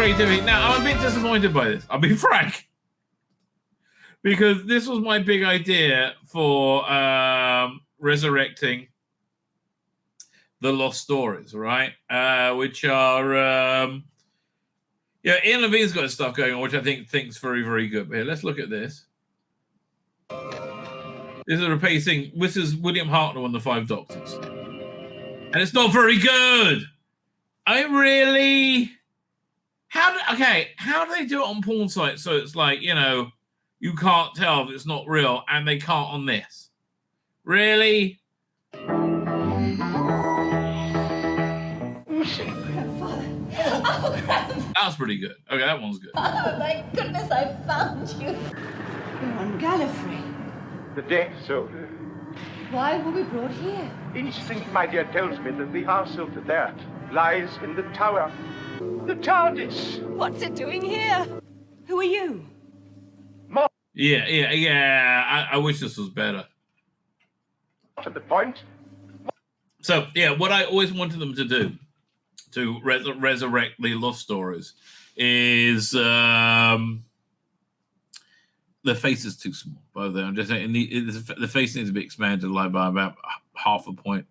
creativity. Now, I'm a bit disappointed by this. I'll be frank. Because this was my big idea for resurrecting the lost stories, right? Which are... Ian Levine's got stuff going on, which I think's very, very good. But here, let's look at this. This is replacing... This is William Hartnell and the Five Doctors. And it's not very good. I really... How do they do it on porn sites so it's like, you can't tell if it's not real, and they can't on this? Really? Oh, Grandfather. That was pretty good. Okay, that one's good. Oh, thank goodness I found you. You're on Gallifrey. The death zone. Why were we brought here? Instinct, my dear, tells me that the answer to that lies in the tower. The TARDIS. What's it doing here? Who are you? Yeah. I wish this was better. To the point. So, what I always wanted them to do to resurrect the lost stories is the face is too small. Both of them. I'm just saying the face needs to be expanded by about half a point.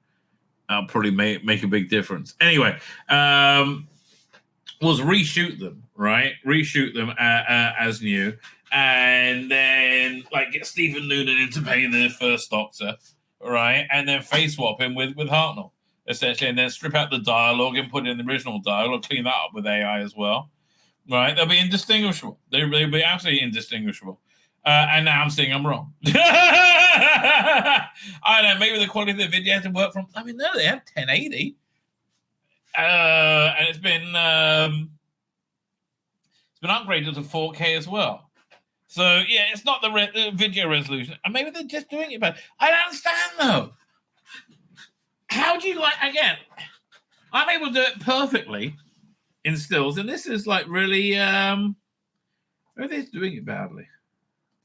I'll probably make a big difference. Anyway, was reshoot them, right? Reshoot them as new, and then get Stephen Noonan into playing the first Doctor, right? And then face swap him with Hartnell, essentially, and then strip out the dialogue and put in the original dialogue, clean that up with AI as well, right? They'll be indistinguishable. They'll be absolutely indistinguishable. And now I'm saying I'm wrong. I don't know, maybe the quality of the video had to work from... I mean, no, they have 1080. And it's been upgraded to 4K as well. So, it's not the video resolution. And maybe they're just doing it better. I don't understand, though. How do you again, I'm able to do it perfectly in stills, and this is really, maybe they're doing it badly.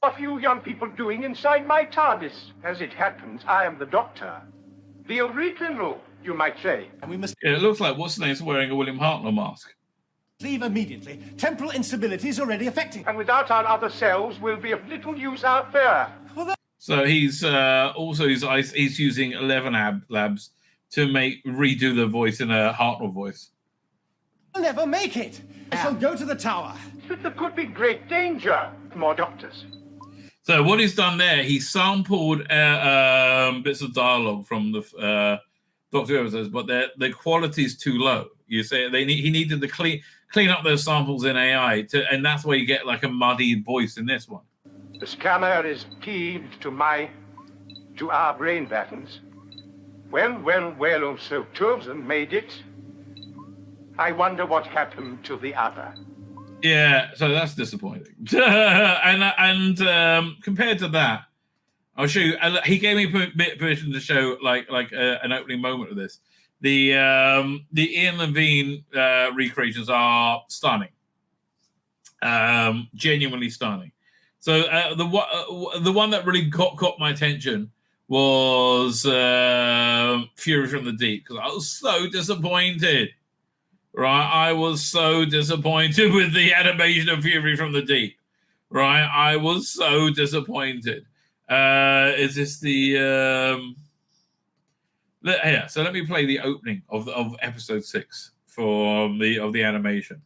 What are you young people doing inside my TARDIS? As it happens, I am the Doctor. The original, you might say. And we must... it looks like what's-his-name's wearing a William Hartnell mask. Leave immediately. Temporal instability is already affecting... And without our other selves, we'll be of little use out there. Well, so he's he's using 11 labs to redo the voice in a Hartnell voice. I'll never make it. I shall go to the tower. But there could be great danger. More doctors. So what he's done there, he sampled bits of dialogue from the Doctor Who episodes, but the quality's too low. You say he needed to clean up those samples in AI, and that's where you get a muddied voice in this one. The scanner is keyed to our brain patterns. Well, so two of them made it. I wonder what happened to the other. Yeah, so that's disappointing. and compared to that, I'll show you. He gave me permission to show an opening moment of this. The Ian Levine recreations are stunning, genuinely stunning. So the one that really caught my attention was Fury from the Deep, because I was so disappointed. Right, I was so disappointed with the animation of Fury from the Deep. Right, I was so disappointed. Is this the? So let me play the opening of episode 6 of the animation,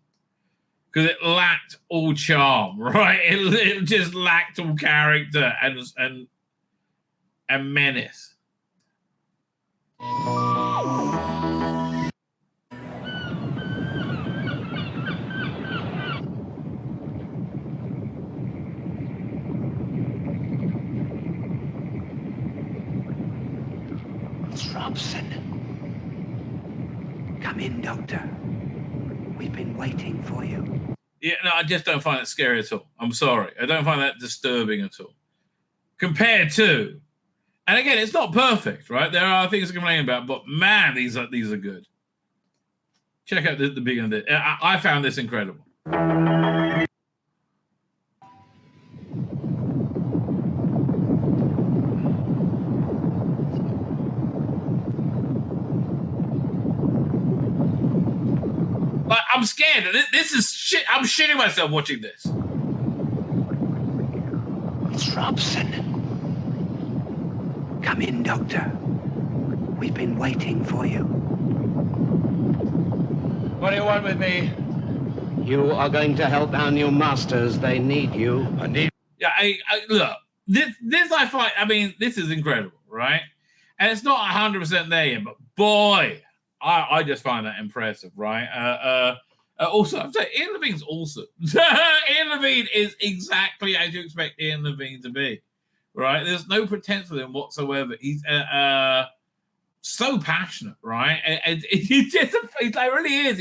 because it lacked all charm. Right, it just lacked all character and menace. Robson. Come in, Doctor. We've been waiting for you. Yeah, no, I just don't find it scary at all. I'm sorry. I don't find that disturbing at all. Compared to, and again, it's not perfect, right? There are things to complain about, but man, these are good. Check out the beginning of it. I found this incredible. I'm scared. This is shit. I'm shitting myself watching this. It's Robson. Come in, Doctor. We've been waiting for you. What do you want with me? You are going to help our new masters. They need you. I need. Yeah, I look. This I find. I mean, this is incredible, right? And it's not 100% there yet, but boy, I just find that impressive, right? Also, I'm saying Ian Levine's awesome. Ian Levine is exactly as you expect Ian Levine to be, right? There's no pretense with him whatsoever. He's so passionate, right? And he just, he really is.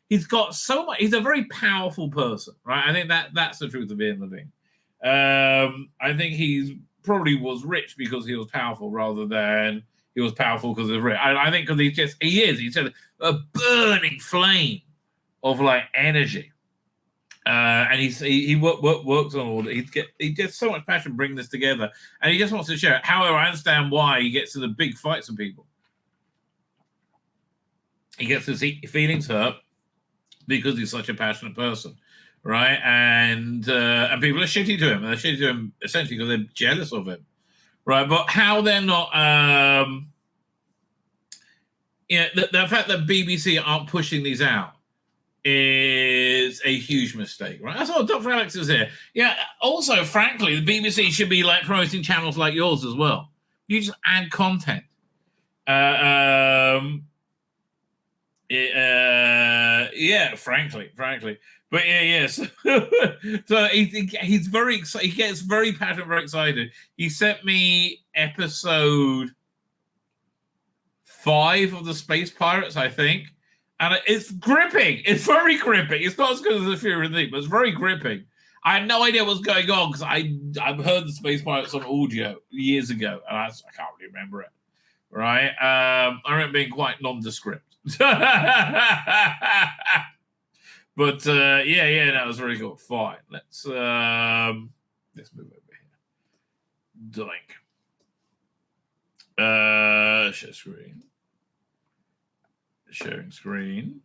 He's got so much. He's a very powerful person, right? I think that's the truth of Ian Levine. I think he's probably was rich because he was powerful rather than he was powerful because he was rich. I think because he's just a burning flame of like energy. And he works on all that. He gets so much passion bringing this together, and he just wants to share it. However, I understand why he gets to the big fights with people. He gets his feelings hurt because he's such a passionate person, right? And people are shitty to him. They're shitty to him essentially because they're jealous of him, right? But how they're not, the fact that BBC aren't pushing these out is a huge mistake, right? That's what Dr. Alex is here. Yeah. Also, frankly, the BBC should be like promoting channels like yours as well. You just add content. Yeah, frankly. But yes. So he's very excited. He gets very passionate, very excited. He sent me episode 5 of the Space Pirates, I think. And it's gripping. It's very gripping. It's not as good as the Fury of the Deep, but it's very gripping. I had no idea what was going on because I've heard the Space Pirates on audio years ago, and I can't really remember it. Right? I remember being quite nondescript. But that was very good. Fine. Let's move over here. Doink. Share screen. Sharing screen.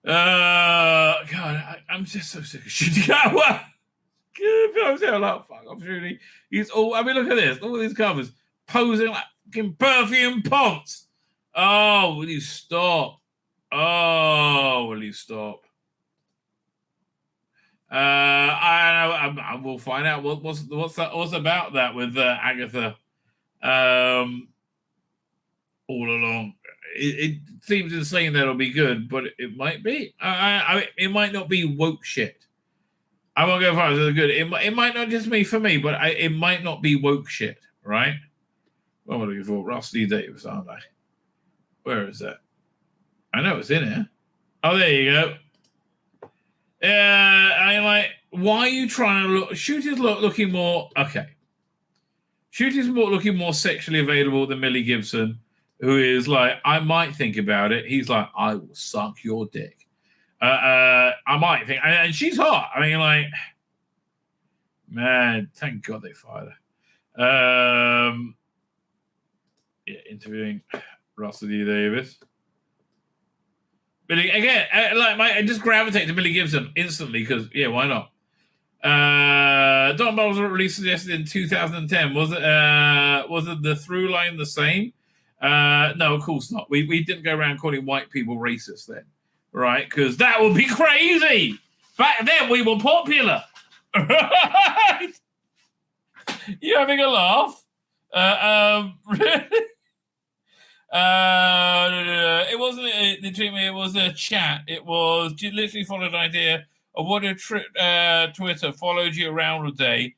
God, I'm just so sick of Ncuti Gatwa. I'm saying a lot. Fuck off, Ncuti. He's all. I mean, look at this. Look at these covers. Posing like fucking perfume ponce. Oh, will you stop? Oh, will you stop? I will find out what's about that with Agatha. All along, it seems insane that it'll be good, but it might be. It might not be woke shit. I won't go far as it's good. It might not just be for me, but it might not be woke shit, right? What am I looking for? Rusty Davies, aren't I? Where is that? I know it's in here. Oh, there you go. I'm like, why are you trying to look? Ncuti's looking more okay. Ncuti's looking more sexually available than Millie Gibson, who is like, I might think about it. He's like, I will suck your dick. I might think, and she's hot. I mean, like, man, thank God they fired her. Interviewing Russell D. Davis. But again, I just gravitate to Millie Gibson instantly because, why not? Don Bowles released suggested in 2010. Was it the through line the same? No, of course not. We didn't go around calling white people racist then, right? Because that would be crazy. Back then we were popular. Right? You having a laugh? It wasn't the treatment. It was a chat. It was literally followed an idea of what if Twitter followed you around all day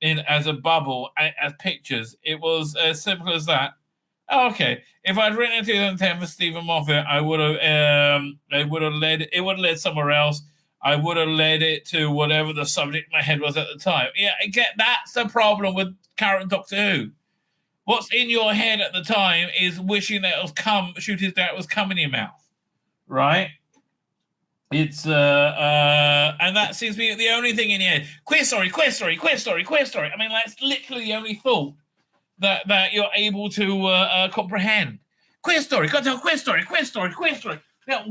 as a bubble as pictures. It was as simple as that. Oh, okay. If I'd written in 2010 for Stephen Moffat, I would have led somewhere else. I would have led it to whatever the subject in my head was at the time. Yeah, I get that's the problem with current Doctor Who. What's in your head at the time is wishing that it was Ncuti's that it was come in your mouth, right? It's and that seems to be the only thing in your head. Queer story. I mean, that's literally the only thought that you're able to comprehend. Quiz story. Got to tell a quiz story. Yeah,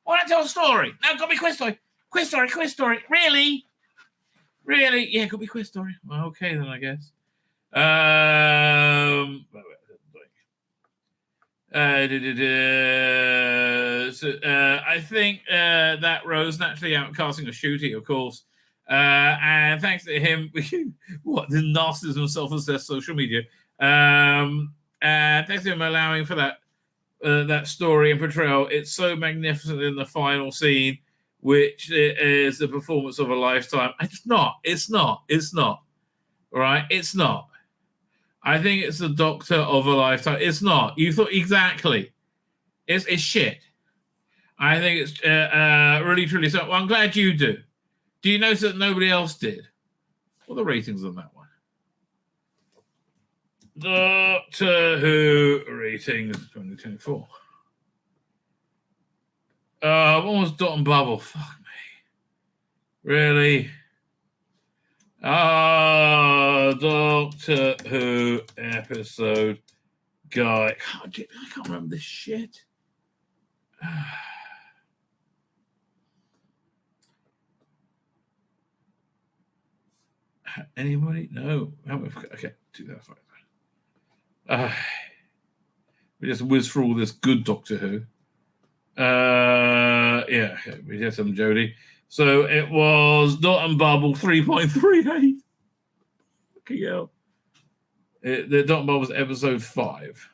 want to tell a story? No, got to be quiz story. Quiz story. Really? Yeah, got to be quiz story. Well, okay then, I guess. I think that rose naturally outcasting a Ncuti, of course. And thanks to him, the narcissism self-assessed social media. And thanks to him allowing for that story and portrayal. It's so magnificent in the final scene, which is the performance of a lifetime. It's not. All right, it's not. I think it's the Doctor of a lifetime. It's not. You thought exactly. It's shit. I think it's really, truly so. Well, I'm glad you do. Do you notice that nobody else did? What are the ratings on that one? Doctor Who ratings 2024. What was Dot and Bubble? Fuck me. Really? Doctor Who episode guide. I can't remember this shit. Anybody? No. Okay, 2005. We just whiz through all this good Doctor Who. Yeah, we had some Jodie. So it was Dot and Bubble 3.38. Okay, hell. The Dot and Bubble was episode 5.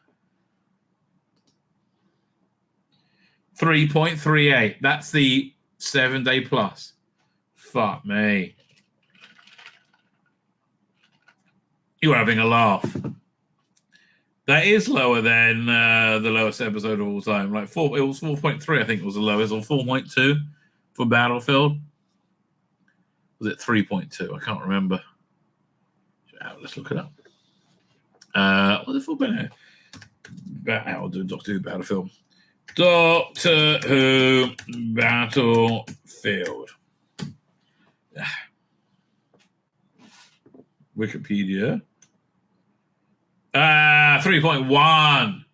3.38. That's the 7-day plus. Fuck me. You were having a laugh. That is lower than the lowest episode of all time. Like it was 4.3, I think it was the lowest, or 4.2 for Battlefield. Was it 3.2? I can't remember. Let's look it up. What the fuck been I'll do Doctor Who Battlefield. Doctor Who Battlefield. Wikipedia. 3.1.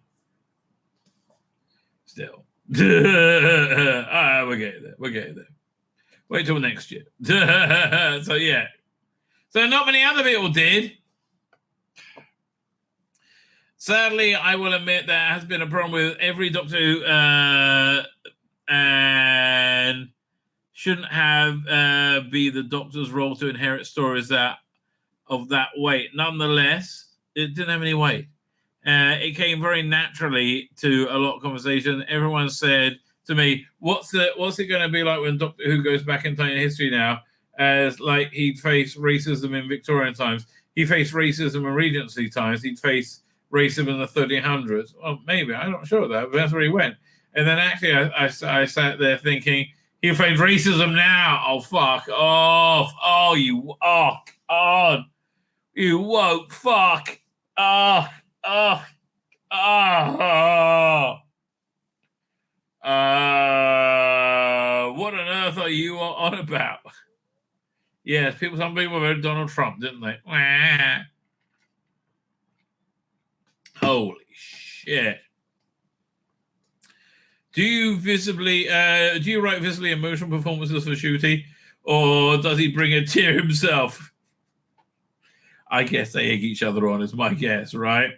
Still. We're getting there. Wait till next year. So, yeah. So, not many other people did. Sadly, I will admit there has been a problem with every Doctor Who and shouldn't have be the Doctor's role to inherit stories of that weight. Nonetheless, it didn't have any weight. It came very naturally to a lot of conversation. Everyone said to me, what's it going to be like when Doctor Who goes back in time in history now? As like he'd face racism in Victorian times. He faced racism in Regency times. He'd face racism in the 1300s. Well, maybe. I'm not sure of that, but that's where he went. And then actually I sat there thinking, he'll face racism now. Oh, fuck off. Oh, you woke fuck. What on earth are you on about? Yes, some people voted Donald Trump, didn't they? Holy shit. Do you write visibly emotional performances for Ncuti, or does he bring a tear himself? I guess they egg each other on, is my guess, right?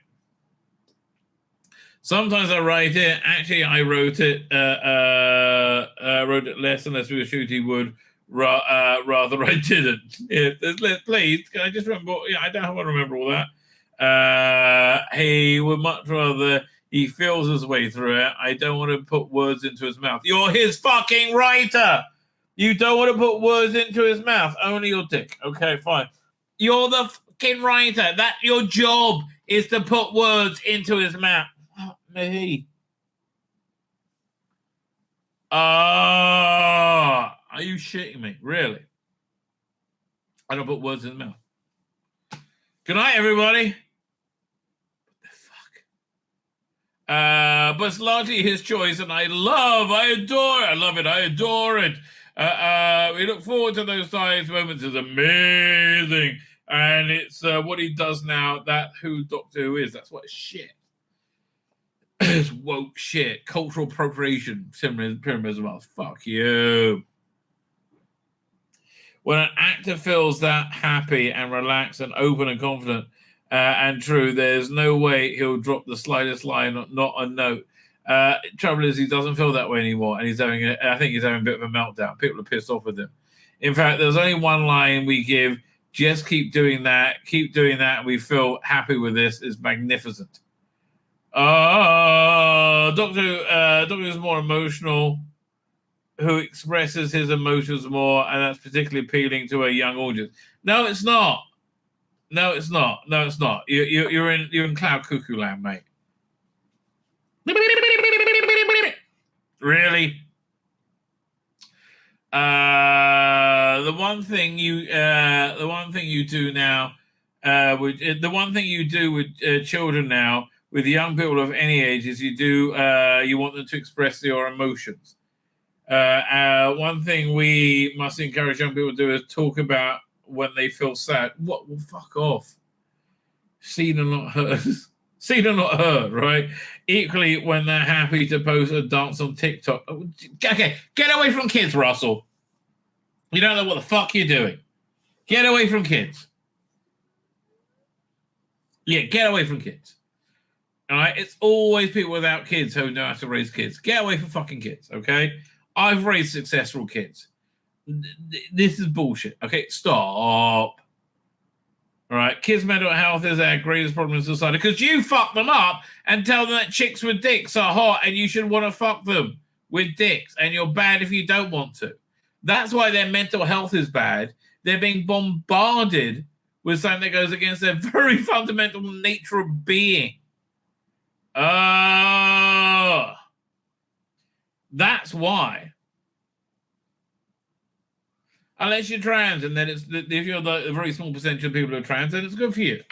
Sometimes I write it. Actually, I wrote it less and less with Ncuti would. Rather, I didn't. Please, can I just remember? Yeah, I don't want to remember all that. He would much rather he feels his way through it. I don't want to put words into his mouth. You're his fucking writer. You don't want to put words into his mouth. Only your dick. Okay, fine. You're the fucking writer. That your job is to put words into his mouth. Me. Are you shitting me? Really? I don't put words in his mouth. Good night, everybody. What the fuck? But it's largely his choice, and I adore it. We look forward to those times, moments. It's amazing. And it's what he does now, that who Doctor Who is. That's what shit. It's woke shit, cultural appropriation, pyramidism. Fuck you. When an actor feels that happy and relaxed and open and confident and true, there's no way he'll drop the slightest line, not a note. Trouble is, he doesn't feel that way anymore, and I think he's having a bit of a meltdown. People are pissed off with him. In fact, there's only one line we give: just keep doing that, and we feel happy with this. It's magnificent. Doctor is more emotional, who expresses his emotions more, and that's particularly appealing to a young audience. No, it's not. You're in cloud cuckoo land, mate. Really? The one thing you do now, the one thing you do with children now, with young people of any age, is you want them to express your emotions. One thing we must encourage young people to do is talk about when they feel sad. What? Well, fuck off. Seen or not heard. Seen or not heard, right? Equally, when they're happy to post a dance on TikTok. Okay, get away from kids, Russell. You don't know what the fuck you're doing. Get away from kids. Yeah, get away from kids. All right? It's always people without kids who know how to raise kids. Get away from fucking kids, okay? I've raised successful kids. This is bullshit. Okay, stop. All right, kids' mental health is our greatest problem in society because you fuck them up and tell them that chicks with dicks are hot and you should want to fuck them with dicks and you're bad if you don't want to. That's why their mental health is bad. They're being bombarded with something that goes against their very fundamental nature of being. That's why. Unless you're trans, and then if you're a very small percentage of people who are trans, then it's good for you.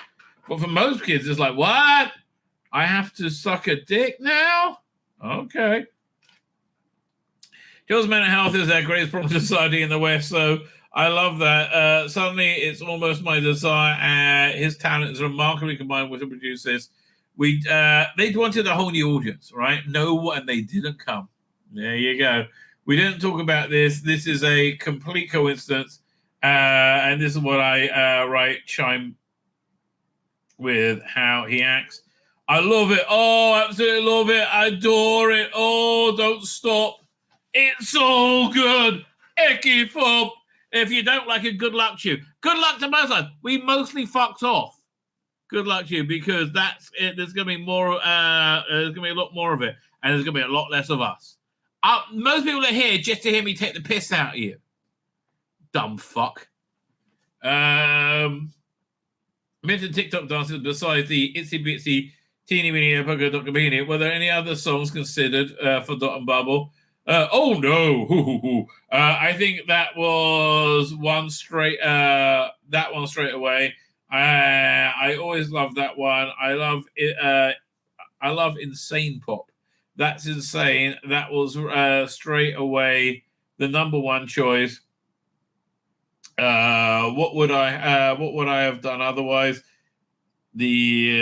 But for most kids, it's like, what? I have to suck a dick now? Okay. Jill's mental health is our greatest problem in society in the West, so I love that. Suddenly, it's almost my desire. His talent is remarkably combined with to produce this. They wanted a whole new audience, right? No, and they didn't come. There you go. We didn't talk about this. This is a complete coincidence. And this is what I write, chime with how he acts. I love it. Oh, absolutely love it. I adore it. Oh, don't stop. It's so good. Icky fob. If you don't like it, good luck to you. Good luck to most of us. We mostly fucked off. Good luck to you, because that's it. There's going to be more. There's going to be a lot more of it, and there's going to be a lot less of us. Most people are here just to hear me take the piss out of you. Dumb fuck. Mentioned TikTok dances besides the itsy bitsy teeny weeny polka dot bikini. Were there any other songs considered for Dot and Bubble? Oh no! I think that was one straight. That one straight away. I always love that one. I love it. I love Insane Pop. That's insane. That was straight away the number one choice. What would I have done otherwise? The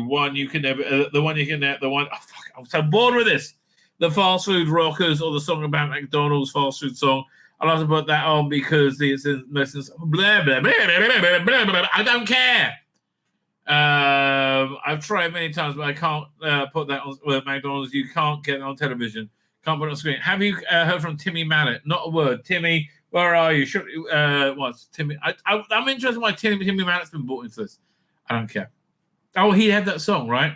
one you can never. Oh, fuck! I'm so bored with this. The Fast Food Rockers, or the song about McDonald's fast food song. I'll have to put that on because it's blah, blah, blah, blah, blah, blah, blah. I don't care. I've tried many times, but I can't put that on McDonald's. You can't get it on television. Can't put it on screen. Have you heard from Timmy Mallet? Not a word. Timmy, where are you? What's Timmy? I'm interested in why Timmy Mallet's been brought into this. I don't care. Oh, he had that song, right?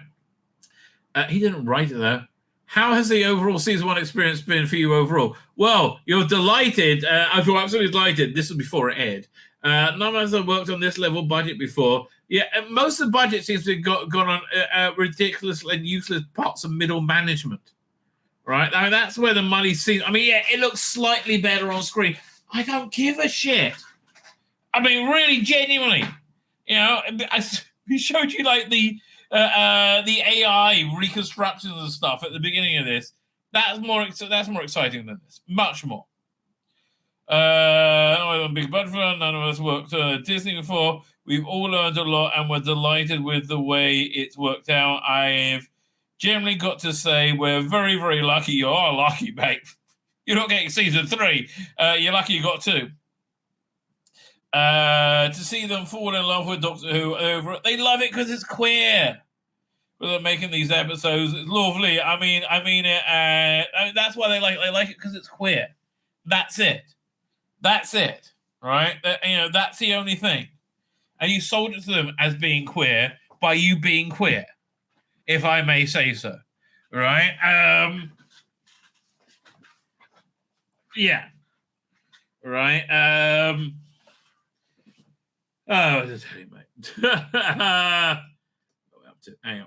He didn't write it, though. How has the overall season 1 experience been for you overall? Well, you're delighted. I feel absolutely delighted. This was before it aired. None of us have worked on this level budget before. Yeah, most of the budget seems to have gone on ridiculous and useless parts of middle management. Right? I mean, that's where the money seems. I mean, yeah, it looks slightly better on screen. I don't give a shit. I mean, really, genuinely. You know, we showed you like the AI reconstructions and stuff at the beginning of this. That's more exciting than this. Much more. I'm a big budget fan. None of us worked at Disney before. We've all learned a lot, and we're delighted with the way it's worked out. I've generally got to say we're very, very lucky. You are lucky, mate. You're not getting season 3. You're lucky you got 2. To see them fall in love with Doctor Who over it. They love it because it's queer. They're making these episodes. It's lovely. I mean it. That's why they like it because it's queer. That's it. Right? That's the only thing. And you sold it to them as being queer by you being queer, if I may say so. Right? Yeah. Right? I'll just tell you, mate. Hang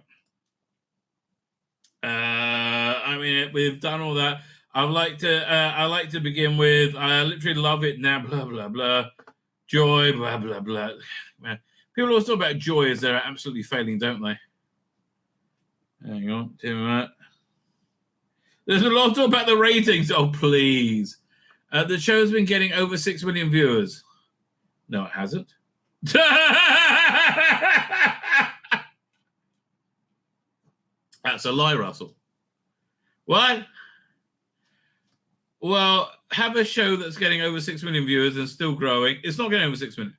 on. We've done all that. I like to begin with, I literally love it now, blah, blah, blah. Joy, blah, blah, blah. Man, people always talk about joy as they're absolutely failing, don't they? Hang on, there's a lot of talk about the ratings. Oh, please. The show's been getting over 6 million viewers. No, it hasn't. That's a lie, Russell. What? Well, have a show that's getting over 6 million viewers and still growing. It's not getting over 6 million.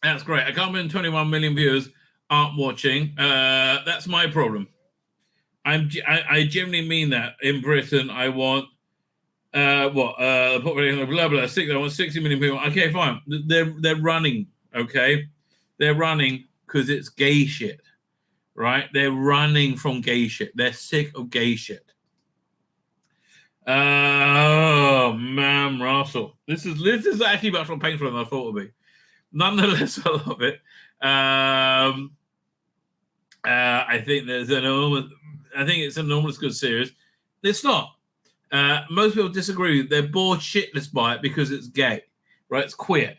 That's great. I can't believe 21 million viewers aren't watching. That's my problem. I genuinely mean that. In Britain, I want population blah blah. I want 60 million people. Okay, fine. They're running. Okay, they're running because it's gay shit. Right? They're running from gay shit. They're sick of gay shit. Oh man, Russell, this is actually much more painful than I thought it would be. Nonetheless, I love it. I think it's an enormous good series. It's not. Most people disagree. They're bored shitless by it because it's gay, right? It's queer.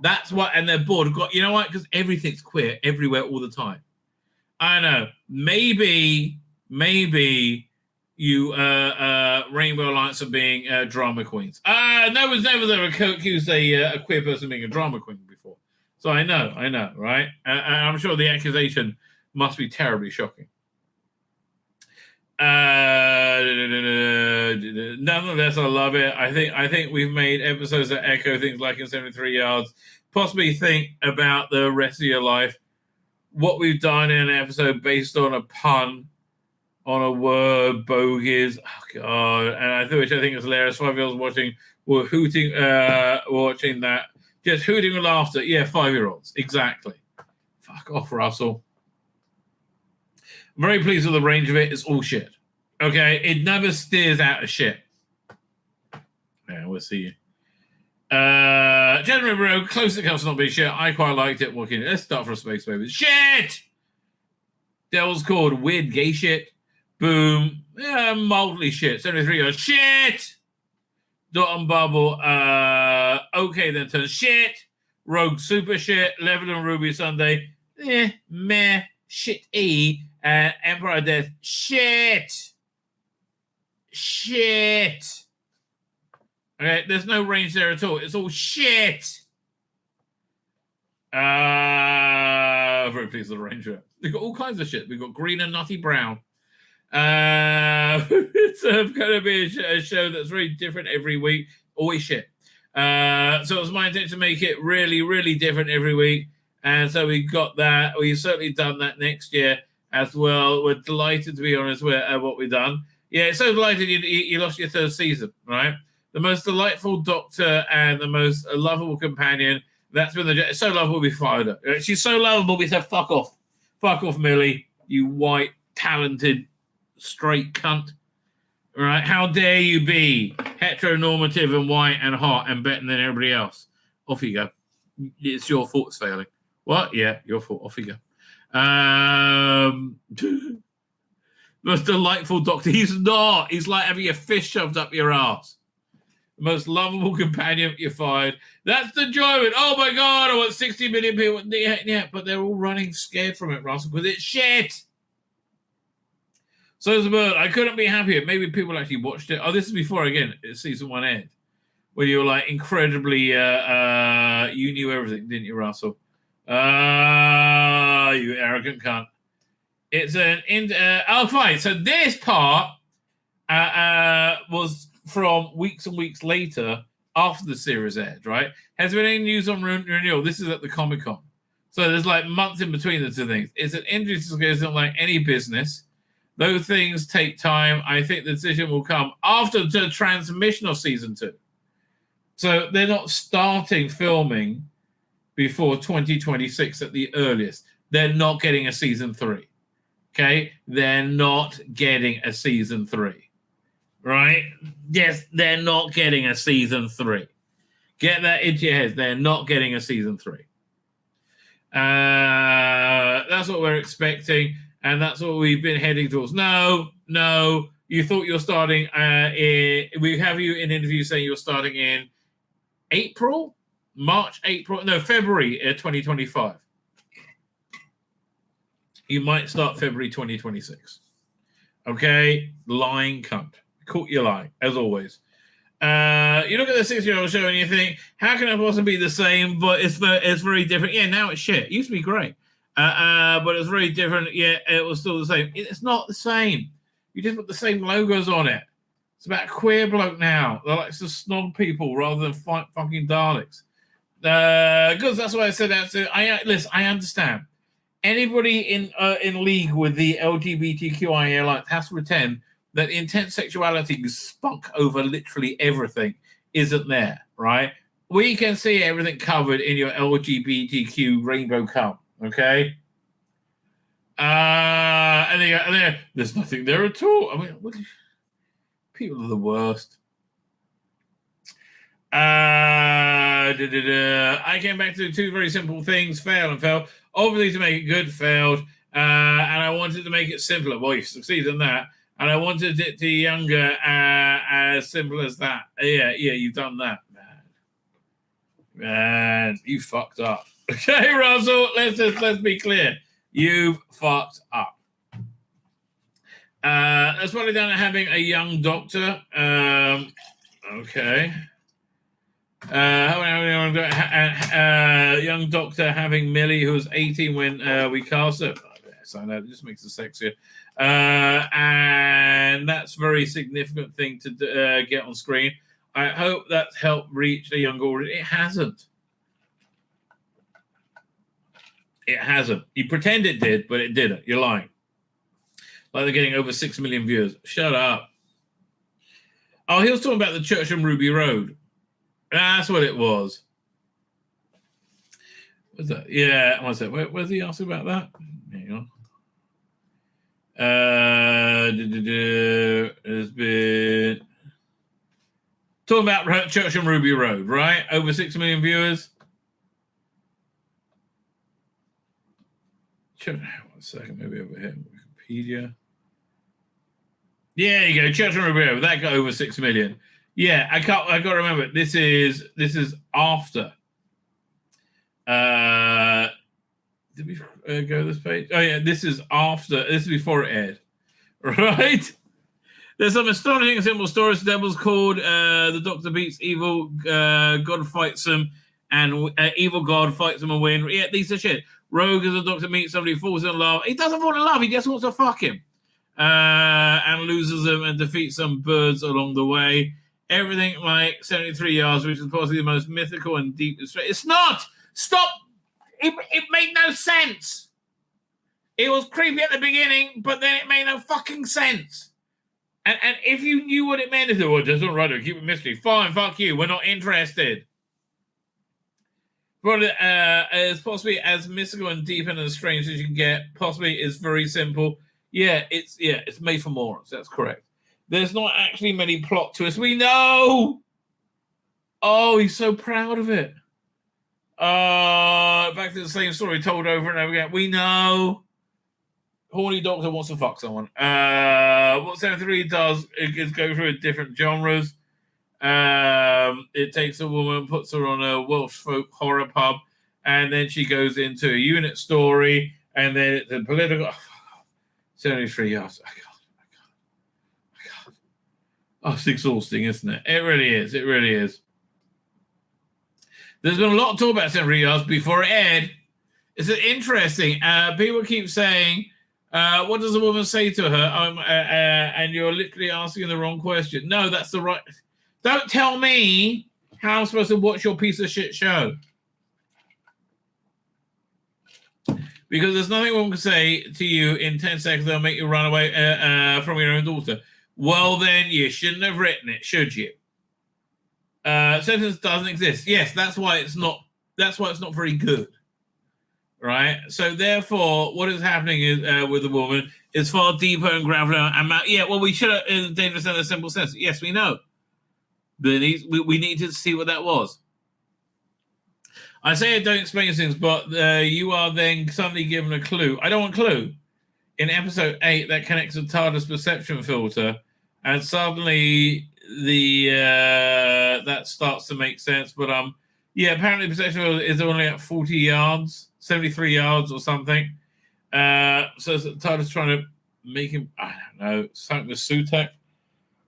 That's what, and they're bored. You know why? Because everything's queer everywhere all the time. I know. Maybe you Rainbow Alliance of being drama queens. No one's never ever accused a queer person of being a drama queen before. So I know, right? I'm sure the accusation must be terribly shocking. Nonetheless, I love it. I think we've made episodes that echo things like in 73 Yards. Possibly think about the rest of your life. What we've done in an episode based on a pun on a word, bogies. Oh God! And which I think is hilarious. 5-year-olds were hooting, watching that, just hooting with laughter. Yeah, 5-year-olds, exactly. Fuck off, Russell. I'm very pleased with the range of it. It's all shit. Okay, it never steers out of shit. Yeah, we'll see. General Row, close to comes not being shit. I quite liked it. Let's start for a space, baby. Shit! Dell's called weird gay shit. Boom. Yeah, mildly shit. 73 goes, shit! Dot and Bubble. Okay, then turns shit. Rogue super shit. Level and Ruby Sunday. Meh. Shit E. Empire Death. Shit. Okay, there's no range there at all. It's all shit. Very pleased with the range of it. We've got all kinds of shit. We've got green and nutty brown. It's going to be a show that's very different every week. Always shit. So it was my intention to make it really, really different every week. And so we got that. We've certainly done that next year as well. We're delighted, to be honest, with what we've done. Yeah, so delighted you lost your 3rd season, right? The most delightful doctor and the most lovable companion. That's been it's so lovable we fired her. She's so lovable we said, fuck off. Fuck off, Millie, you white, talented, straight cunt. All right? How dare you be heteronormative and white and hot and better than everybody else? Off you go. It's your fault it's failing. What? Yeah, your fault. Off you go. Most delightful doctor. He's not. He's like having a fish shoved up your ass. The most lovable companion you're fired. That's the joy of it. Oh my God, I want 60 million people. Yeah, but they're all running scared from it, Russell, because it's shit. So it's a bird. I couldn't be happier. Maybe people actually watched it. Oh, this is before, again, season 1 aired. when you were like incredibly, you knew everything, didn't you, Russell? You arrogant cunt. It's fine. So this part was from weeks and weeks later after the series aired, right? Has there been any news on renewal? This is at the Comic-Con. So there's like months in between the two things. It's an industry that isn't like any business. Those things take time. I think the decision will come after the transmission of season 2. So they're not starting filming before 2026 at the earliest. They're not getting a season 3. Okay? They're not getting a season 3. Right? Yes, they're not getting a season 3. Get that into your heads. They're not getting a season 3. That's what we're expecting, and that's what we've been heading towards. No. You thought you're starting we have you in interviews saying you're starting in February 2025. You might start February 2026. Okay? Lying cunt. Caught you lying, as always. You look at the 6-year-old show and you think, how can it possibly be the same? But it's very different. Yeah, now it's shit. It used to be great. But it's very different. Yeah, it was still the same. It's not the same. You just put the same logos on it. It's about a queer bloke now that likes to snog people rather than fight fucking Daleks. Because that's why I said that. Listen, I understand. Anybody in league with the LGBTQIA alliance has to pretend that intense sexuality spunk over literally everything isn't there, right? We can see everything covered in your LGBTQ rainbow cup, okay? And there's nothing there at all. I mean, people are the worst. I came back to 2 very simple things, fail and fail. Obviously, to make it good, failed. And I wanted to make it simpler. Well, you succeeded in that. And I wanted it to be younger, as simple as that. Yeah, you've done that, man. You fucked up. Okay, Russell, let's be clear. You've fucked up. Let's put it down to having a young doctor. Okay. Young doctor having Millie, who was 18 when we cast her. So that just makes it sexier. And that's a very significant thing to get on screen. I hope that's helped reach a younger audience. It hasn't. It hasn't. You pretend it did, but it didn't. You're lying. Like they're getting over 6 million viewers. Shut up. Oh, he was talking about the church on Ruby Road. That's what it was. What's that? Yeah, one sec. Where's he asking about that? Hang on. There's been talking about Church on Ruby Road, right? Over 6 million viewers. One second, maybe over here. Wikipedia. Yeah, you go. Church on Ruby Road. That got over 6 million. Yeah, I got to remember. This is after. Did we go this page? Oh yeah, this is after. This is before it aired, right? There's some astonishing and simple stories. The devil's called. The Doctor beats evil. God fights him, and evil God fights him and win. Yeah, these are shit. Rogue as a Doctor meets somebody, falls in love. He doesn't fall in love. He just wants to fuck him, and loses him and defeats some birds along the way. Everything like 73 yards, which is possibly the most mythical and deepest. It's not. Stop. It made no sense. It was creepy at the beginning, but then it made no fucking sense. And if you knew what it meant, it doesn't right, keep it mystery. Fine, fuck you. We're not interested. But it's possibly as mystical and deep and as strange as you can get. Possibly it's very simple. It's made for morons. That's correct. There's not actually many plot twists. We know. Oh, he's so proud of it. Back to the same story told over and over again. We know. Horny Doctor wants to fuck someone. What 73 does is go through different genres. It takes a woman, puts her on a Welsh folk horror pub, and then she goes into a unit story, and then it's a political. 73 yards. I can't. Oh, it's exhausting, isn't it? It really is. There's been a lot of talk about 73 yards before it aired. It's interesting. People keep saying, what does a woman say to her? And you're literally asking the wrong question. No, that's the right. Don't tell me how I'm supposed to watch your piece of shit show. Because there's nothing one can say to you in 10 seconds that'll make you run away from your own daughter. Well, then you shouldn't have written it, should you? Sentence doesn't exist. Yes, that's why it's not very good. Right? So therefore, what is happening is with the woman is far deeper and gravelier. And we should have in dangerous in a simple sense. Yes, we know. But we need to see what that was. I say I don't explain things, but you are then suddenly given a clue. I don't want a clue. In episode 8, that connects to TARDIS perception filter, and suddenly that starts to make sense. But apparently perception filter is only at 40 yards, 73 yards or something. So TARDIS trying to make him, I don't know, something with Sutek.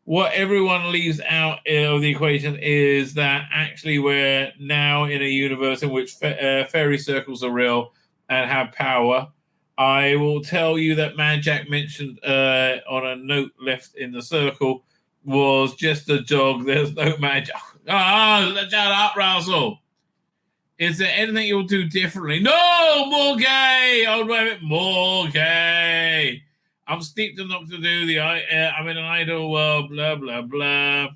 What everyone leaves out of the equation is that actually we're now in a universe in which fairy circles are real and have power. I will tell you that Man Jack mentioned on a note left in the circle was just a jog. There's no magic. Shut up, Russell. Is there anything you'll do differently? No, more gay. Oh, wait, more gay. I'm steeped enough to do I'm in an idle world, blah, blah, blah.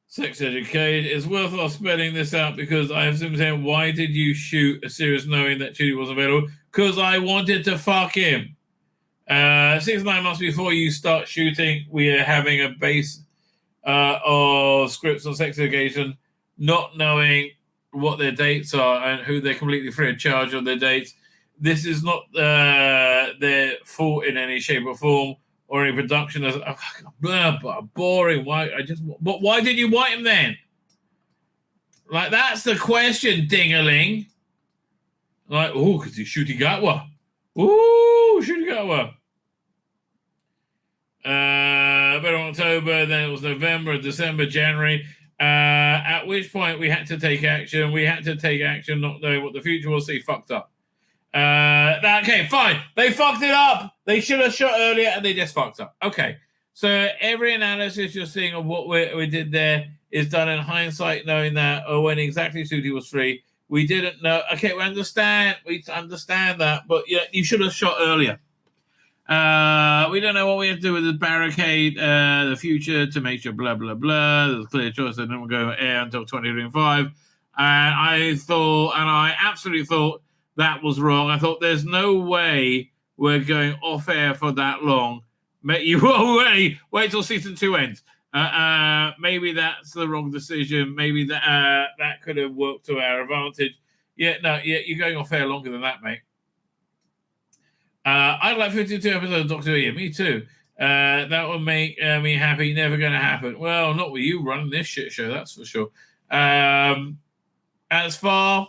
Sex education. It's worthwhile spelling this out because I have simply saying, why did you shoot a series knowing that Ncuti was available? Because I wanted to fuck him. 6 to 9 months before you start shooting, we are having a base of scripts on sex education, not knowing what their dates are and who they're completely free of charge of their dates. This is not their fault in any shape or form, or any production. Boring. But why did you white him then? Like, that's the question, ding-a-ling. Like, because he's Ncuti Gatwa. Ncuti Gatwa. But in October, then it was November, December, January. At which point we had to take action. We had to take action, not knowing what the future was, so he fucked up. Okay, fine. They fucked it up. They should have shot earlier, and they just fucked up. Okay, so every analysis you're seeing of what we did there is done in hindsight, knowing that when exactly Ncuti was free, we didn't know. Okay, we understand that, but yeah, you should have shot earlier. We don't know what we have to do with the barricade, the future to make sure blah blah blah. There's a clear choice that didn't go air until 2025, and I absolutely thought that was wrong. I thought there's no way we're going off air for that long. Wait till season 2 ends. Maybe that's the wrong decision. Maybe that could have worked to our advantage. You're going off air longer than that, mate. I'd like 52 episodes of Doctor Who. Yeah, me too. That would make me happy. Never going to happen. Well, not with you running this shit show, that's for sure. As far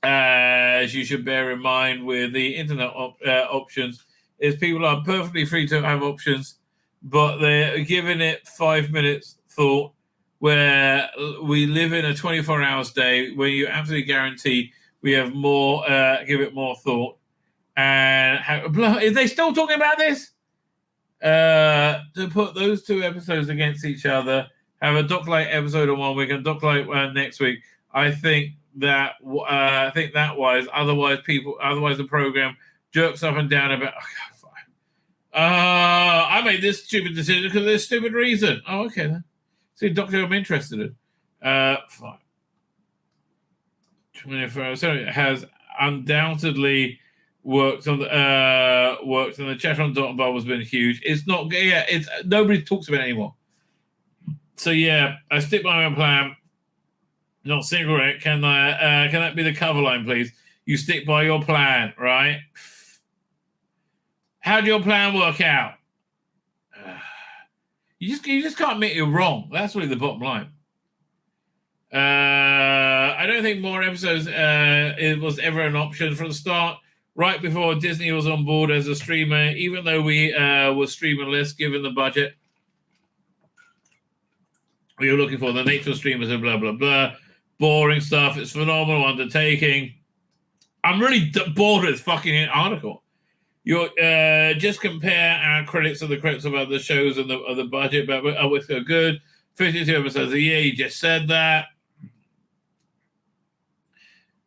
as you should bear in mind with the internet options, is people are perfectly free to have options, but they're giving it 5 minutes thought, where we live in a 24 hours day where you absolutely guarantee we have more, give it more thought. And is they still talking about this? To put those 2 episodes against each other, have a Doc Light episode on 1 week and Doc Light next week. I think that wise. Otherwise, the program jerks up and down about. I made this stupid decision because of this stupid reason. Oh, okay then. See, Doctor, I'm interested in. Fine. 24 hours. So it has undoubtedly worked on the chat on Dot and Bob has been huge. It's not. Yeah, it's nobody talks about it anymore. So yeah, I stick by my plan. Not cigarette. Can that be the cover line, please? You stick by your plan, right? How did your plan work out? You just can't admit you're wrong. That's really the bottom line. I don't think more episodes it was ever an option from the start. Right before Disney was on board as a streamer, even though we were streamerless given the budget we were looking for, the nature of streamers and blah blah blah. boring stuff. It's a phenomenal undertaking. I'm really bored with this fucking article. You just compare our critics of the critics of other shows and the budget, but we're so good. 52 episodes a year. You just said that.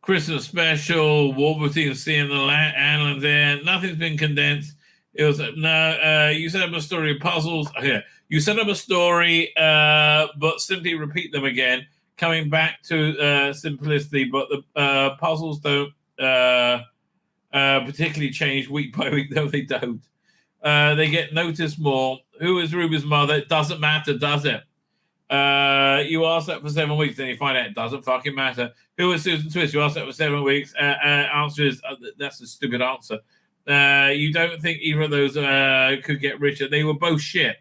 Christmas special, war between the sea and the island there. Nothing's been condensed. It was you set up a story of puzzles. Okay. You set up a story, but simply repeat them again, coming back to simplicity, but the puzzles don't particularly change week by week, though they don't. They get noticed more. Who is Ruby's mother? It doesn't matter, does it? You ask that for 7 weeks, then you find out it doesn't fucking matter. Who is Susan Twist? You ask that for 7 weeks. Answer is that's a stupid answer. You don't think either of those could get richer. They were both shit.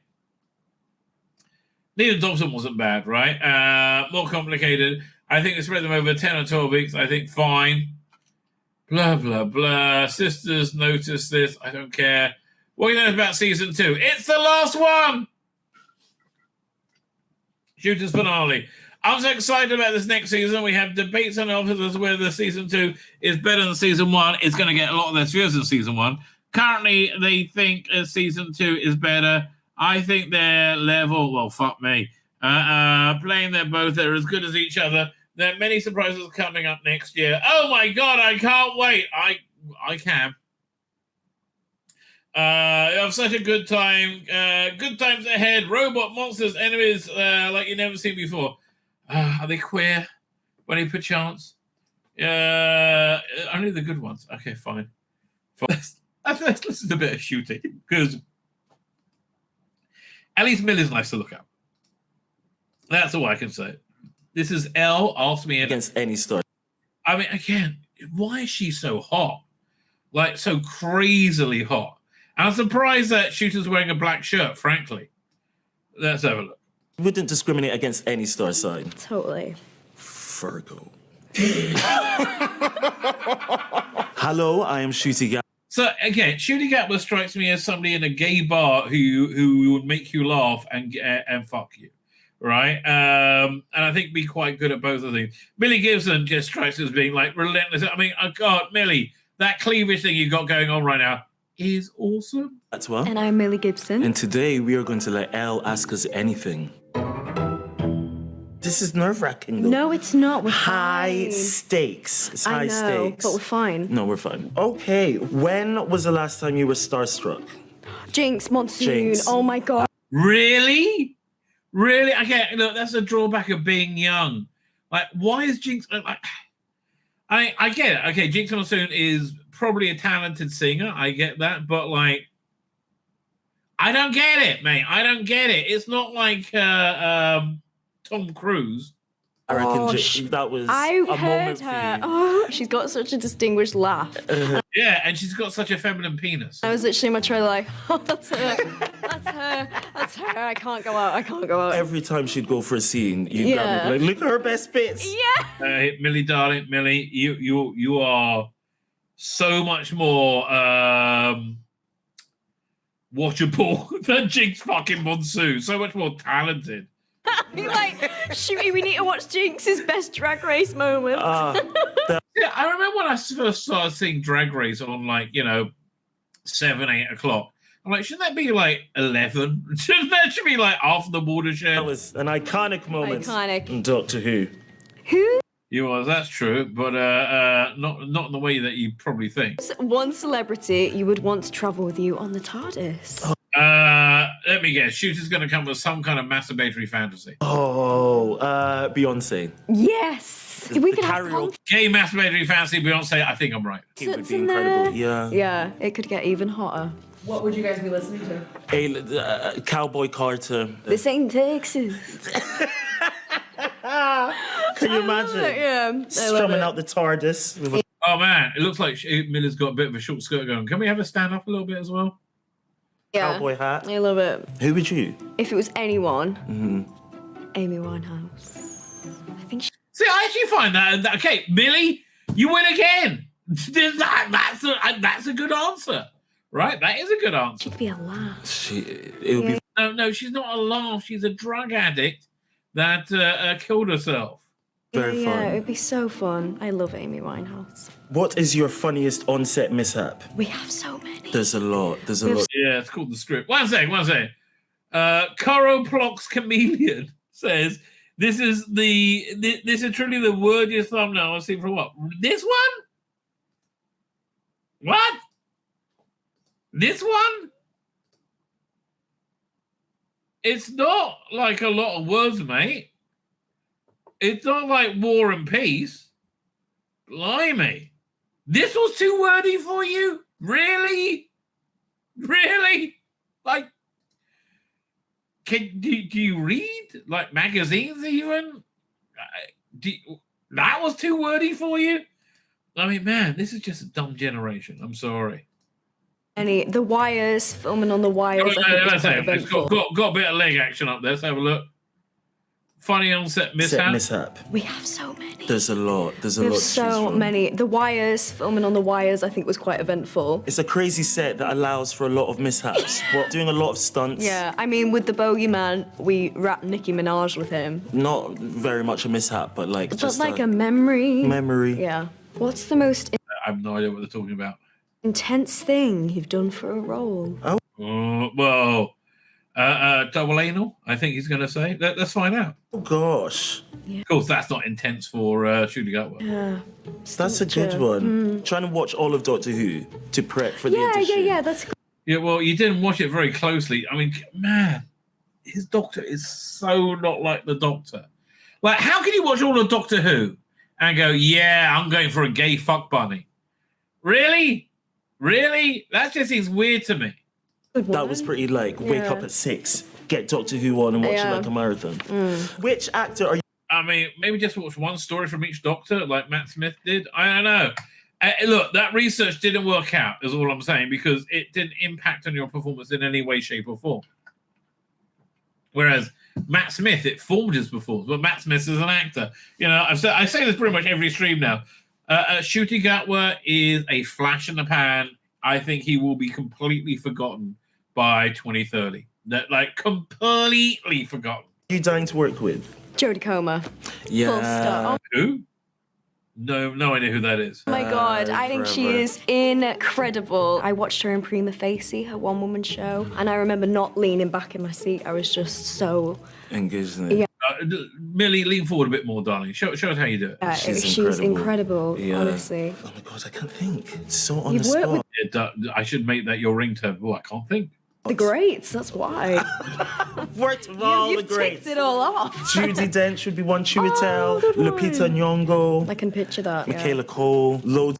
Neither Dobson wasn't bad, right? More complicated. I think they spread them over 10 or 12 weeks. I think fine. Blah, blah, blah. Sisters notice this. I don't care. What do you know about season 2? It's the last one! Shooter's finale. I'm so excited about this next season. We have debates on offers whether season 2 is better than season 1. It's going to get a lot less viewers than season 1. Currently, they think season 2 is better. I think they're level. Well, fuck me. Playing them both. They're as good as each other. There are many surprises coming up next year. Oh my God, I can't wait. I can. Have such a good time. Good times ahead. Robot monsters, enemies like you've never seen before. Are they queer? Any perchance? Only the good ones. Okay, fine. Let's listen to a bit of shooting because at least Millie's nice to look at. That's all I can say. This is Elle. Ask me against any story. I mean, again, why is she so hot? Like, so crazily hot. I'm surprised that Shooter's wearing a black shirt, frankly. Let's have a look. Wouldn't discriminate against any star sign. Totally. Virgo. Hello, I am Ncuti Gatwa. So, again, Ncuti Gatwa strikes me as somebody in a gay bar who would make you laugh and fuck you. Right? And I think be quite good at both of these. Millie Gibson just strikes as being like relentless. I mean, oh God, Millie, that cleavage thing you got going on right now is awesome. That's well. And I'm Millie Gibson. And today we are going to let Elle ask us anything. This is nerve-wracking, though. No, it's not. We're high fine. Stakes. It's I high know, stakes. but we're fine. No, we're fine. Okay, when was the last time you were starstruck? Jinx, Monsoon. Jinx. Oh my God. Really? Really? Okay, look, that's a drawback of being young. Like, why is Jinx... Like, I get it. Okay, Jinx Monsoon is probably a talented singer. I get that. But, like, I don't get it, mate. I don't get it. It's not like Tom Cruise. I reckon that was I a heard moment her. for you. Oh, she's got such a distinguished laugh. Yeah, and she's got such a feminine penis. I was literally in my trailer like, oh, that's her. That's her. That's her. I can't go out. I can't go out. Every time she'd go for a scene, you'd grab her, like, look at her best bits. Yeah. Millie, darling, Millie, you are so much more watchable than Jinx fucking Monsoon. So much more talented. Like, Shooty, we need to watch Jinx's best drag race moment. Yeah, I remember when I first started seeing Drag Race on, like, 7, 8 o'clock. I'm like, shouldn't that be like 11? Shouldn't that be like after the watershed? That was an iconic moment. Iconic. In Doctor Who. Who? You was, that's true, but not in the way that you probably think. One celebrity you would want to travel with you on the TARDIS? Let me guess. Shooter's going to come with some kind of masturbatory fantasy. Oh, Beyonce. Yes. We could have Gay masturbatory fantasy, Beyonce. I think I'm right. It would be incredible. Yeah. Yeah, it could get even hotter. What would you guys be listening to? Cowboy Carter. This ain't Texas. Can you imagine? Yeah. Strumming out the TARDIS. Oh, man. It looks like Miller's got a bit of a short skirt going. Can we have her stand up a little bit as well? Yeah. Cowboy hat. I love it. Who would you? If it was anyone, Amy Winehouse. I think she... See, I actually find that okay, Millie, you win again. That's a good answer, right? That is a good answer. She'd be a laugh. It would be. No, she's not a laugh. She's a drug addict that killed herself. Very fun. Yeah, it would be so fun. I love Amy Winehouse. What is your funniest on-set mishap? We have so many. There's a lot. There's a lot. Yeah, it's called the script. One second. Coroplox Chameleon says, this is truly the wordiest thumbnail I've seen for what? This one? What? This one? It's not like a lot of words, mate. It's not like War and Peace. Blimey. This was too wordy for you? Really? Really? Like, do you read like magazines even? That was too wordy for you? I mean, man, this is just a dumb generation. I'm sorry. The Wires, filming on the Wires. It's got a bit of leg action up there. Let's have a look. Funny on-set mishap. We have so many. There's a lot. There's a We lot. have so many. The Wires, filming on the Wires, I think was quite eventful. It's a crazy set that allows for a lot of mishaps. We're doing a lot of stunts. Yeah, I mean, with the Bogeyman, we wrapped Nicki Minaj with him. Not very much a mishap, but like just like a memory. Memory. Yeah. What's the most I have no idea what they're talking about. intense thing you've done for a role? Well, double anal, I think he's going to say. Let's find out. Oh, gosh. Of course, that's not intense for Ncuti Gatwa. Yeah. That's a good one. Trying to watch all of Doctor Who to prep for the edition. Yeah, that's good. Yeah, well, you didn't watch it very closely. I mean, man, his Doctor is so not like the Doctor. Like, how can you watch all of Doctor Who and go, yeah, I'm going for a gay fuck bunny? Really? Really? That just seems weird to me. That was pretty like, wake up at 6, get Doctor Who on and watch it like a marathon. Which actor are you? I mean, maybe just watch one story from each Doctor, like Matt Smith did. I don't know. Look, that research didn't work out, is all I'm saying, because it didn't impact on your performance in any way, shape, or form. Whereas Matt Smith, it formed his performance, but Matt Smith is an actor. You know, I say this pretty much every stream now. Ncuti Gatwa is a flash in the pan. I think he will be completely forgotten by 2030. Like, completely forgotten. Who are you dying to work with? Jodie Comer. Yeah. Full stop. Who? No idea who that is. Oh my God, I think she forever. is incredible. I watched her in Prima Facie, her one-woman show, and I remember not leaning back in my seat. I was just so... Engaged in it. Yeah. Millie, lean forward a bit more, darling. Show us how you do it. She's incredible, honestly. Oh my God, I can't think. It's so on You've the worked spot. I should make that your ringtone. Oh, I can't think. The greats, that's why. Worked with all the You've greats. ticked it all off. Judi Dench should be one. Chiwetel, good one. Lupita Nyong'o, I can picture that. Michaela Cole, loads.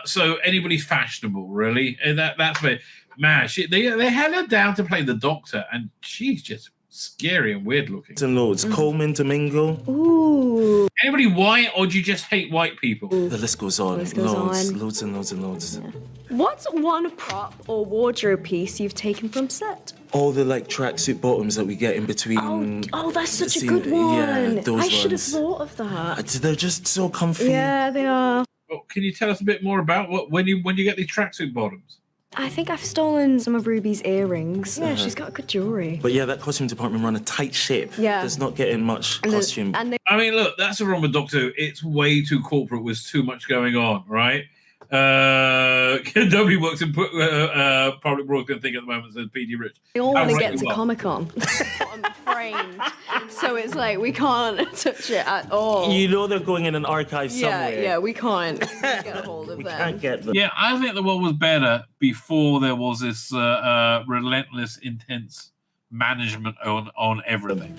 So anybody fashionable, really? That's me. Man, they had her down to play the Doctor, and she's just scary and weird looking. And loads. Coleman Domingo. Ooh. Anybody white, or do you just hate white people? The list goes on. List goes loads, on. loads and loads and loads. Yeah. What's one prop or wardrobe piece you've taken from set? All the like tracksuit bottoms that we get in between. Oh, that's such a scene- good one. Yeah, those I should have ones. thought of that. They're just so comfy. Yeah, they are. Well, can you tell us a bit more about when you get these tracksuit bottoms? I think I've stolen some of Ruby's earrings. Yeah, she's got good jewellery. But yeah, that costume department run a tight ship. Yeah. There's not getting much costume. I mean, look, that's the wrong with Doctor Who. It's way too corporate with too much going on, right? Nobody works in public broadcasting at the moment, says PD Rich. They all want to How get right to you are. Comic-Con. I'm framed. So it's like, we can't touch it at all. You know they're going in an archive somewhere. Yeah, we can't get a hold of We them. can't get them. Yeah, I think the world was better before there was this relentless, intense management on everything.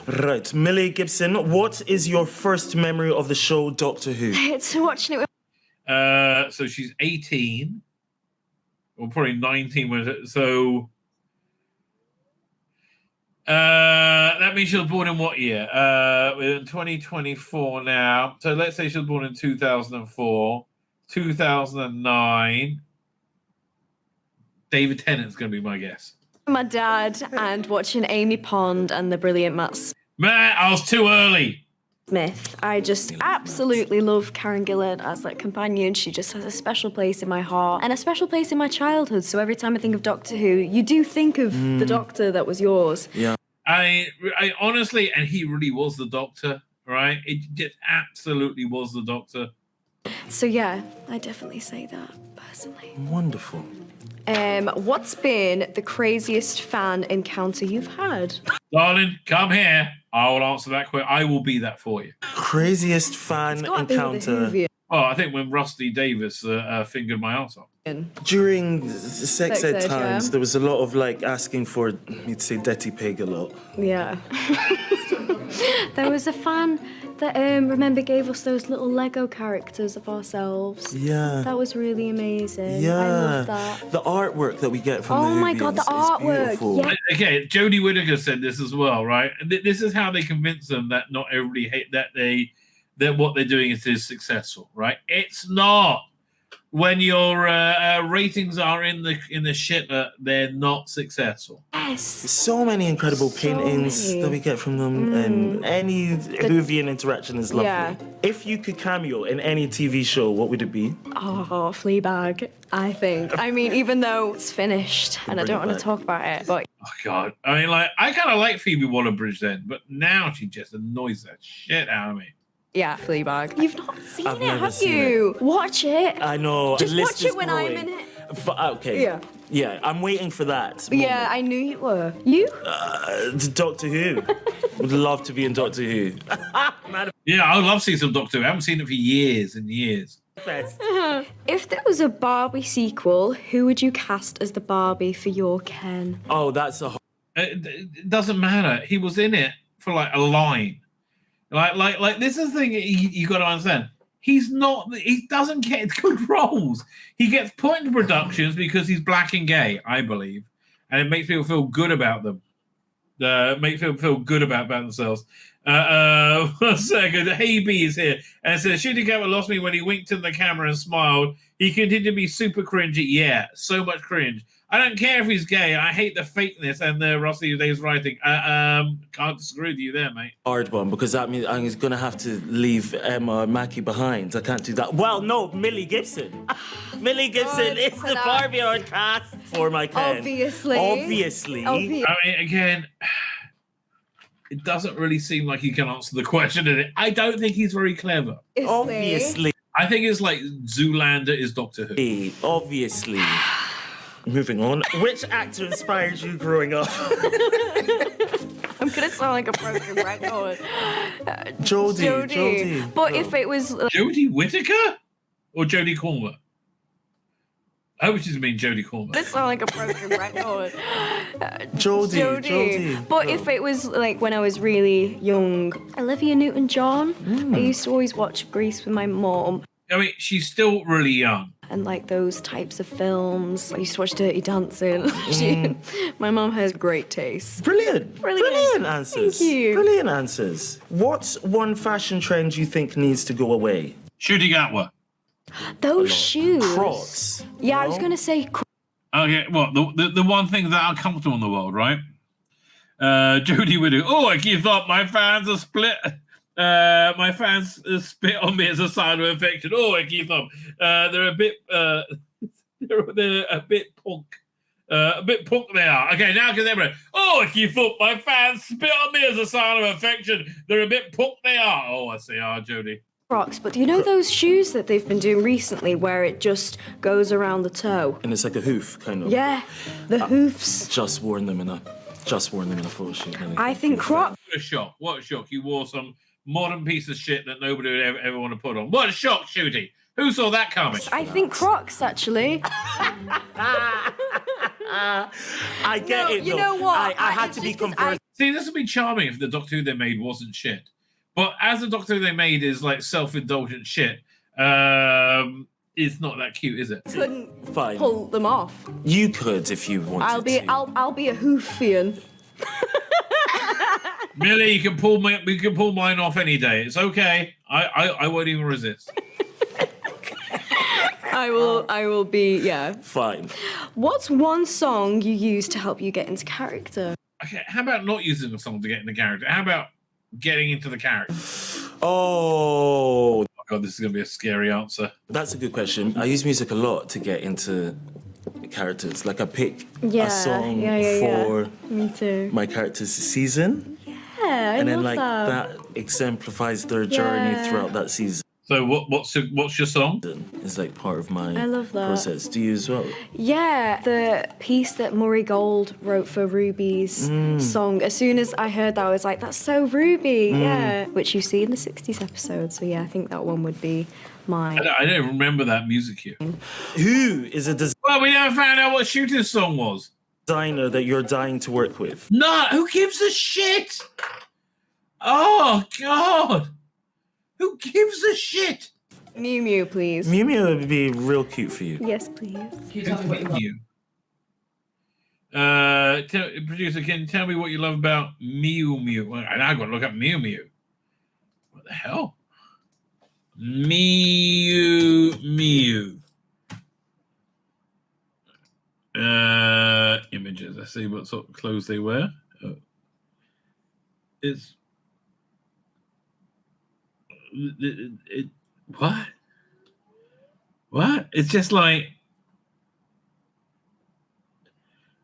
Right, Millie Gibson, what is your first memory of the show Doctor Who? It's watching it with So she's 18, or probably 19. So that means she was born in what year? We're in 2024 now. So let's say she was born in 2004, 2009. David Tennant's going to be my guess. my dad and watching Amy Pond and the brilliant Matt Man, I was too early. Smith. I just absolutely love Karen Gillan as like companion. She just has a special place in my heart and a special place in my childhood. So every time I think of Doctor Who, you do think of the Doctor that was yours. Yeah. I honestly, and he really was the Doctor. right? It just absolutely was the Doctor. So yeah, I definitely say that personally. Wonderful. What's been the craziest fan encounter you've had? Darling, come here. I will answer that quick. I will be that for you. Craziest fan encounter. Oh, I think when Rusty Davis fingered my arsehole. During sex ed ed, times, yeah. there was a lot of like asking for, you'd say, Detty Pig a lot. Yeah. There was a fan that remember gave us those little Lego characters of ourselves. Yeah. That was really amazing. Yeah. I love that. The artwork that we get from the Oh my God, the artwork. Yeah. Okay, Jodie Whittaker said this as well, right? This is how they convince them that not everybody hate that what they're doing is successful, right? It's not. When your ratings are in the shitter, they're not successful. Yes. So many incredible paintings that we get from them, and any Whovian interaction is lovely. Yeah. If you could cameo in any TV show, what would it be? Oh, Fleabag, I think. I mean, even though it's finished and I don't want to talk about it, but... Oh, God. I mean, like, I kind of like Phoebe Waller-Bridge then, but now she just annoys the shit out of me. Yeah, Fleabag. You've not seen I've it, never have seen you? Watch it. I know. Just the list watch it is when growing. I'm in it. Okay. Yeah. Yeah, I'm waiting for that. Yeah, moment. I knew you were. You? Doctor Who. Would love to be in Doctor Who. Yeah, I would love to see some Doctor Who. I haven't seen it for years and years. If there was a Barbie sequel, who would you cast as the Barbie for your Ken? Oh, that's a... It doesn't matter. He was in it for like a line. Like this is the thing you got to understand. He doesn't get good roles. He gets put into productions because he's black and gay, I believe. And it makes people feel good about them. Makes people feel good about themselves. 1 second. Hey B is here. And it says, Ncuti Gatwa lost me when he winked in the camera and smiled. He continued to be super cringy. Yeah, so much cringe. I don't care if he's gay. I hate the fakeness and the Rusty Days writing. Can't disagree with you there, mate. Hard one, because that means I'm going to have to leave Emma Mackey behind. I can't do that. Well, no, Millie Gibson. Millie Gibson is the Barbie hard cast for my Ken. Obviously. I mean, again, it doesn't really seem like he can answer the question in it. I don't think he's very clever. Obviously. I think it's like Zoolander is Doctor Who. Obviously. Moving on. Which actor inspired you growing up? I'm gonna sound like a broken record. Jodie. But if it was Jodie Whittaker or Jodie Comer? I hope she's mean Jodie Comer. This sound like a broken record. Jodie. But if it was like when I was really young, Olivia Newton-John. I used to always watch Grease with my mom. I mean, she's still really young. And like those types of films. I used to watch Dirty Dancing. My mom has great taste. Brilliant answers. Thank you. Brilliant answers. What's one fashion trend you think needs to go away? Ncuti Gatwa. Those shoes. Crocs. Yeah, I was gonna say. Okay, well, the one thing that are comfortable in the world, right? Jodie Whittaker. Oh, I keep thought my fans are split. My fans spit on me as a sign of infection. Oh, I keep up. They're a bit they're a bit punk. A bit punk they are. Okay, now because everybody. Oh, I keep up. My fans spit on me as a sign of infection. They're a bit punk they are. Oh, I see. Jodie. Crocs, but do you know those shoes that they've been doing recently where it just goes around the toe? And it's like a hoof, kind of. Yeah, the hoofs. Just worn them in a photo shoot. I think Crocs. What a shock. You wore some modern piece of shit that nobody would ever want to put on. What a shock, Ncuti. Who saw that coming? I think Crocs, actually. I get it, you though. know what? I had to be converted. See, this would be charming if the Doctor Who they made wasn't shit. But as the Doctor Who they made is like self-indulgent shit, it's not that cute, is it? Couldn't pull them off. You could if you wanted to. I'll be a hoofian. Millie, you can pull mine off any day. It's okay. I won't even resist. I will be, yeah. Fine. What's one song you use to help you get into character? Okay, how about not using a song to get into character? How about getting into the character? Oh God, this is going to be a scary answer. That's a good question. I use music a lot to get into characters. Like I pick a song for Me too. my character's season. Yeah. I and then love that exemplifies their journey throughout that season. So what's your song? It's like part of my I love that. process. Do you as well? Yeah, the piece that Murray Gold wrote for Ruby's song, as soon as I heard that, I was like, that's so Ruby, yeah. Which you see in the 60s episode, so yeah, I think that one would be mine. I don't remember that music cue. Who is a Well, we never found out what Shooter's song was. designer that you're dying to work with? No, who gives a shit? Oh, God. Who gives a shit? Mew Mew, please. Mew Mew would be real cute for you. Yes, please. Can you tell me what you love? Producer, can you tell me what you love about Mew Mew? Well, I got to look up Mew Mew. What the hell? Mew Mew. Images. Let's see what sort of clothes they wear. It's what? What? It's just like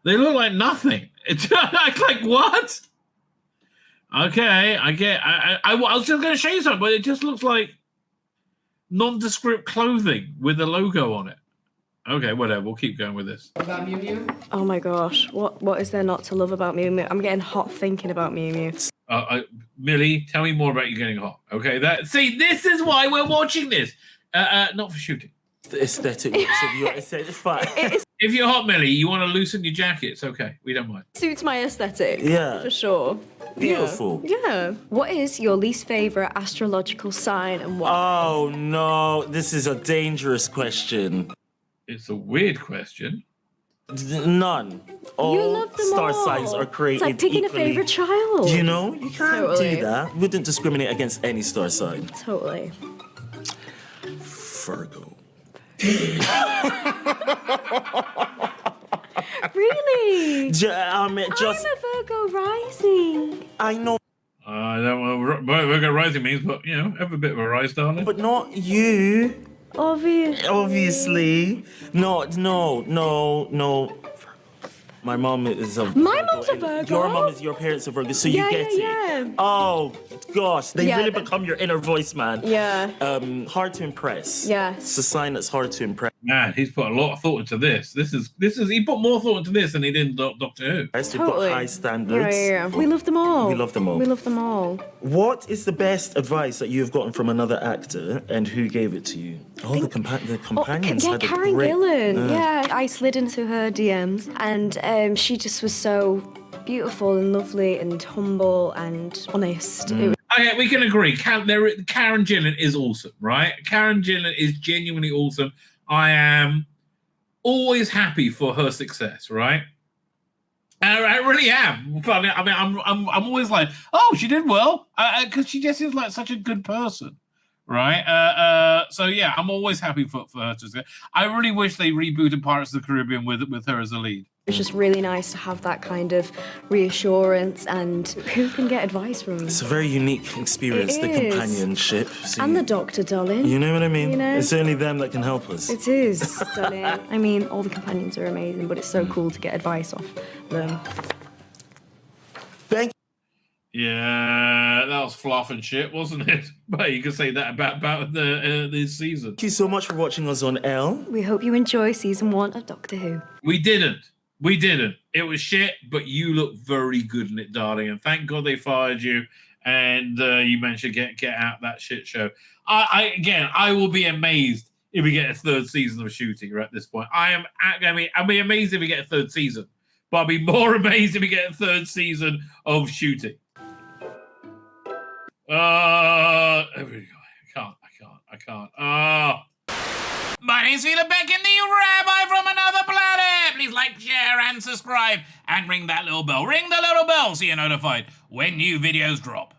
they look like nothing. It's like what? Okay, I get. I was just going to show you something, but it just looks like nondescript clothing with a logo on it. Okay, whatever. We'll keep going with this. About Mew Mew? Oh my gosh, what is there not to love about Mew Mew? I'm getting hot thinking about Mew Mew. Millie, tell me more about you getting hot. Okay, this is why we're watching this. Not for shooting. The aesthetic looks of your aesthetic. It's fine. If you're hot, Millie, you want to loosen your jacket, it's okay. We don't mind. Suits my aesthetic. Yeah. For sure. Beautiful. Yeah. What is your least favorite astrological sign and why? Oh no, this is a dangerous question. It's a weird question. None. All You love them star all. signs are created It's like picking equally. a favorite child. You know, you can't Totally. do that. Wouldn't discriminate against any star sign. Totally. Virgo. Really? Just I'm a Virgo rising. I know, I don't know what Virgo rising means, but have a bit of a rise, darling. but not you. Obviously. No. My mom is a My mom's a Virgo. Your parents are Virgo, so you get it. Yeah. Oh gosh, they Yeah, really but- become your inner voice, man. Yeah. Hard to impress. Yes. It's a sign that's hard to impress. Man, he's put a lot of thought into this. He put more thought into this than he did in Doctor Who. They've got high standards. Yeah. We love them all. We love them all. We love them all. What is the best advice that you've gotten from another actor, and who gave it to you? The companions yeah, had a Karen great... Gillan. Yeah, I slid into her DMs, and she just was so beautiful and lovely and humble and honest. It was Okay, we can agree. Karen Gillan is awesome, right? Karen Gillan is genuinely awesome. I am always happy for her success, right? I really am. I mean, I'm always like, oh, she did well, because she just is like such a good person, right? So yeah, I'm always happy for her to succeed. I really wish they rebooted Pirates of the Caribbean with her as a lead. It's just really nice to have that kind of reassurance, and who can get advice from? It's a very unique experience, It the is. companionship. So And the doctor, darling. you know what I mean? You know? It's only them that can help us. It is, darling. I mean, all the companions are amazing, but it's so cool to get advice off them. Thank Yeah, that was fluff and shit, wasn't it? But you could say that about this season. you so much for watching us on L. We hope you enjoy season 1 of Doctor Who. We didn't. It was shit, but you look very good in it, darling. And thank God they fired you, and you managed to get out that shit show. I will be amazed if we get a third season of shooting at this point. I'll be amazed if we get a third season, but I'll be more amazed if we get a third season of shooting. There we go. I can't. My name's Tzvi Lebetkin, the Rabbi from another planet. Please like, share, and subscribe, and ring that little bell. Ring the little bell so you're notified when new videos drop.